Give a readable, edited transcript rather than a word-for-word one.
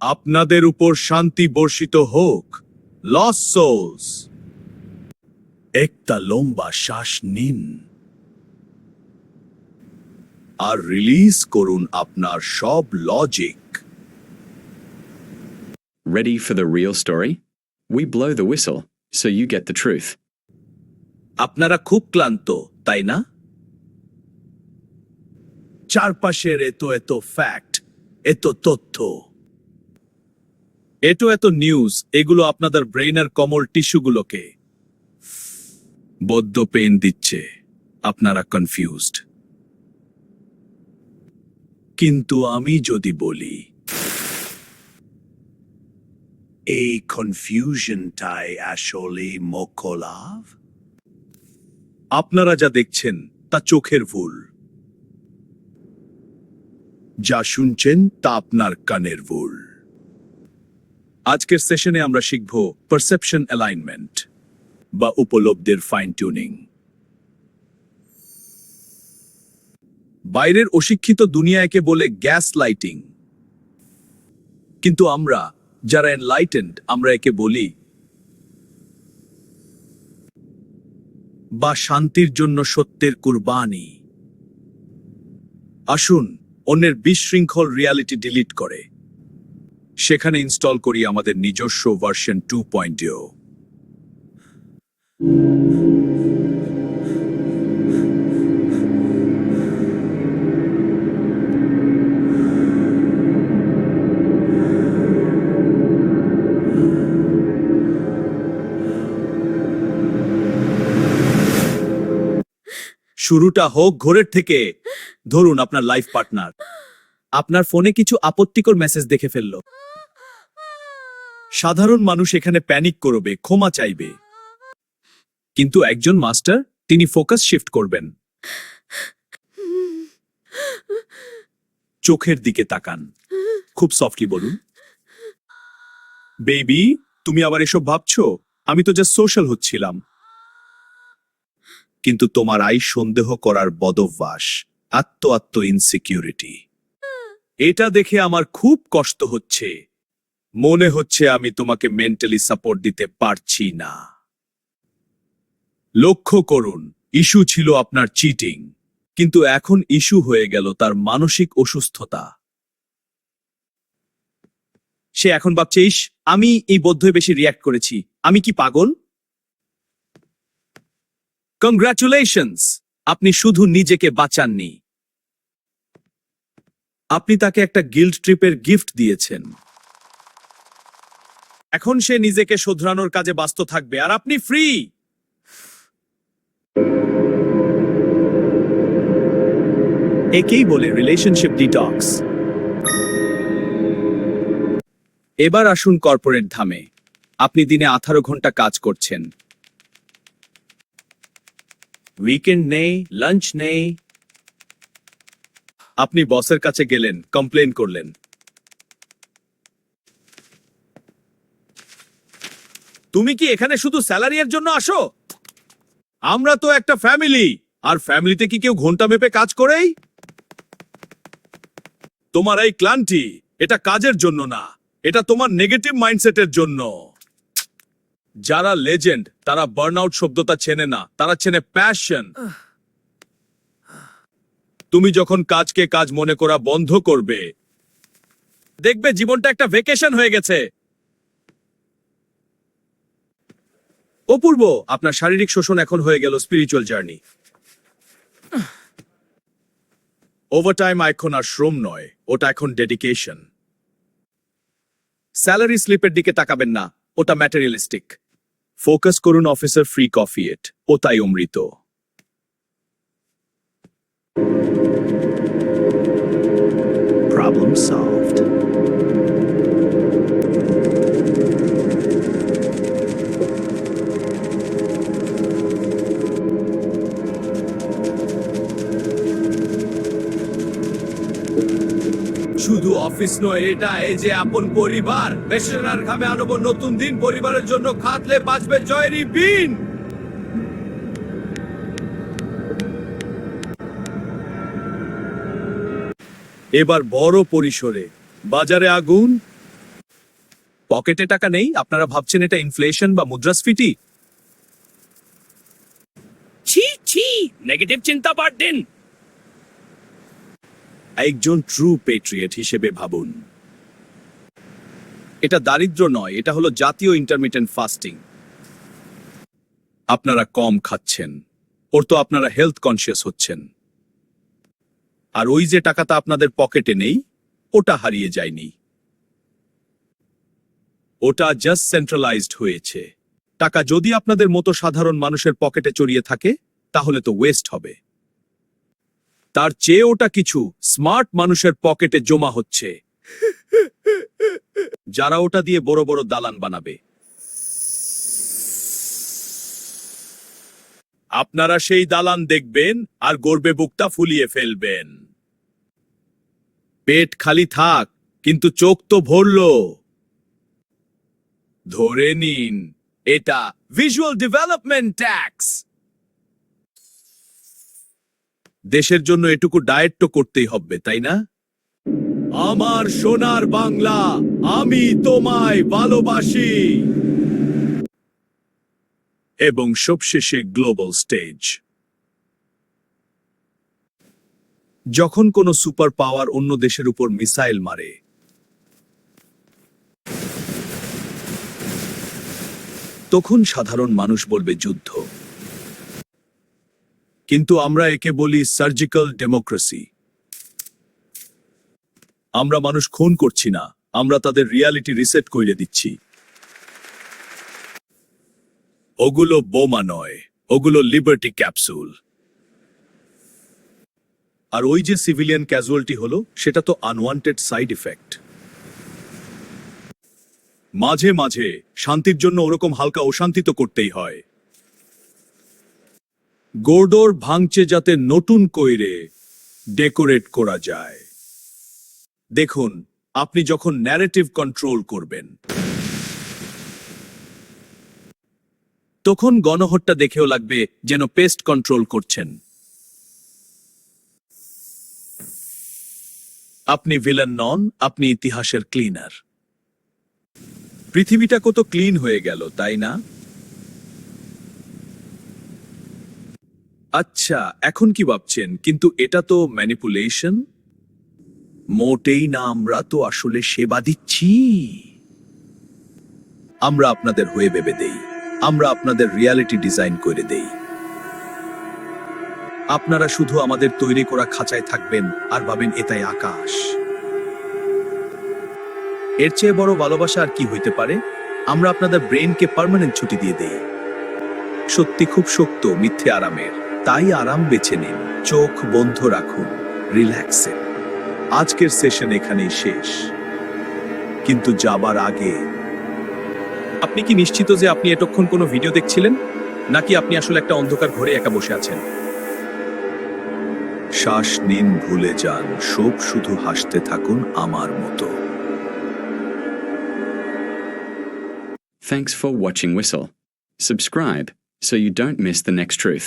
আপনাদের উপর শান্তি বর্ষিত হোক, লস্ট সোলস। একটা লম্বা শ্বাস নিন আর রিলিজ করুন আপনার সব logic. Ready for the real story? We blow the whistle, so you get the truth. আপনারা খুব ক্লান্ত, তাই না? চারপাশের এত ফ্যাক্ট, এত তথ্য, এত নিউজ, এগুলো আপনাদের ব্রেইনের কোমল টিস্যুগুলোকে বদ্ধ পেন দিচ্ছে। আপনারা কনফিউজড। কিন্তু আমি যদি বলি এই কনফিউশনটাই আসলে মোক্ষ লাভ। আপনারা যা দেখছেন তা চোখের ভুল, যা শুনছেন তা আপনার কানের ভুল। আজকের সেশনে আমরা শিখব পারসেপশন অ্যালাইনমেন্ট বা উপলব্ধির ফাইন টিউনিং। বাইরের অশিক্ষিত দুনিয়া একে বলে গ্যাস লাইটিং, কিন্তু আমরা যারা এনলাইটেন্ড আমরা একে বলি বা শান্তির জন্য সত্যের কুরবানি। আসুন অন্যের বিশৃঙ্খল রিয়ালিটি ডিলিট করে সেখানে ইনস্টল করি আমাদের নিজস্ব ভার্সন 2.0। শুরুটা হোক ঘরের থেকে। ধরুন আপনার লাইফ পার্টনার আপনার ফোনে কিছু আপত্তিকর মেসেজ দেখে ফেলল। সাধারণ মানুষ এখানে প্যানিক করবে, ক্ষমা চাইবে, কিন্তু একজন মাস্টার তিনি ফোকাস শিফট করবেন। চোখের দিকে তাকান, খুব সফটলি বলুন, বেবি তুমি আবার এসব ভাবছো? আমি তো জাস্ট সোশ্যাল হচ্ছিলাম। কিন্তু তোমার আই সন্দেহ করার বদভ্যাস, আত্ম ইনসিকিউরিটি, এটা দেখে আমার খুব কষ্ট হচ্ছে। মনে হচ্ছে আমি তোমাকে মেন্টালি সাপোর্ট দিতে পারছি না। লক্ষ্য করুন, ইস্যু ছিল আপনার চিটিং, কিন্তু এখন ইস্যু হয়ে গেল তার মানসিক অসুস্থতা। সে এখন ভাবছে, ইস আমি এই বদ্ধই বেশি রিয়্যাক্ট করেছি, আমি কি পাগল? কংগ্রাচুলেশনস, আপনি শুধু নিজেকে বাঁচাননি, আপনি তাকে একটা গিল্ট ট্রিপের গিফট দিয়েছেন। এখন সে নিজেকে শোধরানোর কাজে ব্যস্ত থাকবে আর আপনি ফ্রি। একেই বলে রিলেশনশিপ ডিটক্স। এবার আসুন কর্পোরেট ধামে। আপনি দিনে 18 ঘন্টা কাজ করছেন, উইকেন্ড নেই, লাঞ্চ নেই। আপনি বসের কাছে গেলেন, কমপ্লেন করলেন, তুমি কি এখানে শুধু স্যালারি এর জন্য আসো? আমরা তো একটা ফ্যামিলি, আর ফ্যামিলিতে কি কেউ ঘন্টা মেপে কাজ করেই? তোমার এই ক্লান্তি এটা কাজের জন্য না, এটা তোমার নেগেটিভ মাইন্ডসেটের জন্য। যারা লেজেন্ড তারা বার্নআউট শব্দটা চেনে না, তারা চেনে প্যাশন। তুমি যখন কাজকে কাজ মনে করা বন্ধ করবে, দেখবে জীবনটা একটা ভ্যাকেশন হয়ে গেছে। অপূর্ব, আপনার শারীরিক শোষণ এখন হয়ে গেল স্পিরিচুয়াল জার্নি। ওভারটাইম এখন আর শ্রম নয়, ওটা এখন ডেডিকেশন। স্যালারি স্লিপের দিকে তাকাবেন না, ওটা ম্যাটেরিয়ালিস্টিক। ফোকাস করুন অফিসার ফ্রি কফি এট, ওটাই অমৃত। Problem solved. শুধু অফিস নয়, এটা এই যে আপন পরিবার। বেশনার ঘামে আনব নতুন দিন, পরিবারের জন্য খাটলে বাঁচবে জয়েরই বিন। এবার বড় পরিসরে, বাজারে আগুন, পকেটে টাকা নেই, আপনারা ভাবছেন এটা ইনফ্লেশন বা মুদ্রাস্ফীতি? ছি ছি, নেগেটিভ চিন্তা বাদ দিন। একজন ট্রু পেট্রিয়ট হিসেবে ভাবুন, এটা দারিদ্র্য নয়, এটা হলো জাতীয় ইন্টারমিটেন্ট ফাস্টিং। আপনারা কম খাচ্ছেন, ওর তো আপনারা হেলথ কনসিয়াস হচ্ছেন। আর ওই যে টাকাটা আপনাদের পকেটে নেই, ওটা হারিয়ে যায়নি, ওটা জাস্ট সেন্ট্রালাইজড হয়েছে। টাকা যদি আপনাদের মতো সাধারণ মানুষের পকেটে চড়িয়ে থাকে, তাহলে তো ওয়েস্ট হবে। তার চেয়ে ওটা কিছু স্মার্ট মানুষের পকেটে জমা হচ্ছে, যারা ওটা দিয়ে বড় বড় দালান বানাবে। আপনারা সেই দালান দেখবেন আর গর্বে বুকটা ফুলিয়ে ফেলবেন। পেট খালি থাক, কিন্তু চোখ তো ভরলো। ধরে নিন, এটা ভিজুয়াল ডেভেলপমেন্ট ট্যাক্স। দেশের জন্য এটুকু ডায়েট তো করতেই হবে, তাই না? আমার সোনার বাংলা, আমি তোমায় ভালোবাসি। এবং সবশেষে গ্লোবাল স্টেজ। যখন কোনো সুপার পাওয়ার অন্য দেশের উপর মিসাইল মারে, তখন সাধারণ মানুষ বলবে যুদ্ধ, কিন্তু আমরা একে বলি সার্জিক্যাল ডেমোক্রেসি। আমরা মানুষ খুন করছি না, আমরা তাদের রিয়ালিটি রিসেট করে দিচ্ছি। ওগুলো বোমা নয়, ওগুলো লিবার্টি ক্যাপসুল। আর ওই যে সিভিলিয়ান ক্যাজুয়ালিটি হলো, সেটা তো আনওয়ান্টেড সাইড ইফেক্ট। মাঝে মাঝে শান্তির জন্য ওরকম হালকা অশান্তি তো করতেই হয়। গোর্ডোর ভাঙছে যাতে নতুন কইরে ডেকোরেট করা যায়। দেখুন, আপনি যখন ন্যারেটিভ কন্ট্রোল করবেন, তখন গণহত্যা দেখেও লাগবে যেন পেস্ট কন্ট্রোল করছেন। আপনি ভিলেন নন, আপনি ইতিহাসের ক্লিনার। পৃথিবীটা কত ক্লিন হয়ে গেল, তাই না? আচ্ছা, এখন কি ভাবছেন, কিন্তু এটা তো ম্যানিপুলেশন। মোটেই না, আমরা তো আসলে সেবা দিচ্ছি। আমরা আপনাদের হয়ে ভেবে দেই, আমরা আপনাদের রিয়ালিটি ডিজাইন করে দেই। আপনারা শুধু আমাদের তৈরি করা খাঁচায় থাকবেন আর ভাবেন এটাই আকাশ। এর চেয়ে বড় ভালোবাসা আর কি হইতে পারে? আমরা আপনাদের ব্রেনকে পার্মানেন্ট ছুটি দিয়ে দেই। সত্যি খুব শক্ত, মিথ্যে আরামের। তাই আরাম বেছে নিন, চোখ বন্ধ রাখুন, রিল্যাক্সে। আজকের সেশন এখানেই শেষ, কিন্তু যাবার আগে আপনি কি নিশ্চিত যে আপনি এতক্ষণ কোনো ভিডিও দেখছিলেন, নাকি আপনি আসলে একটা অন্ধকার ঘরে একা বসে আছেন? শ্বাস নিন, ভুলে যান সব, শুধু হাসতে থাকুন আমার মতো। Thanks for watching Whistle. Subscribe so you don't miss the next truth.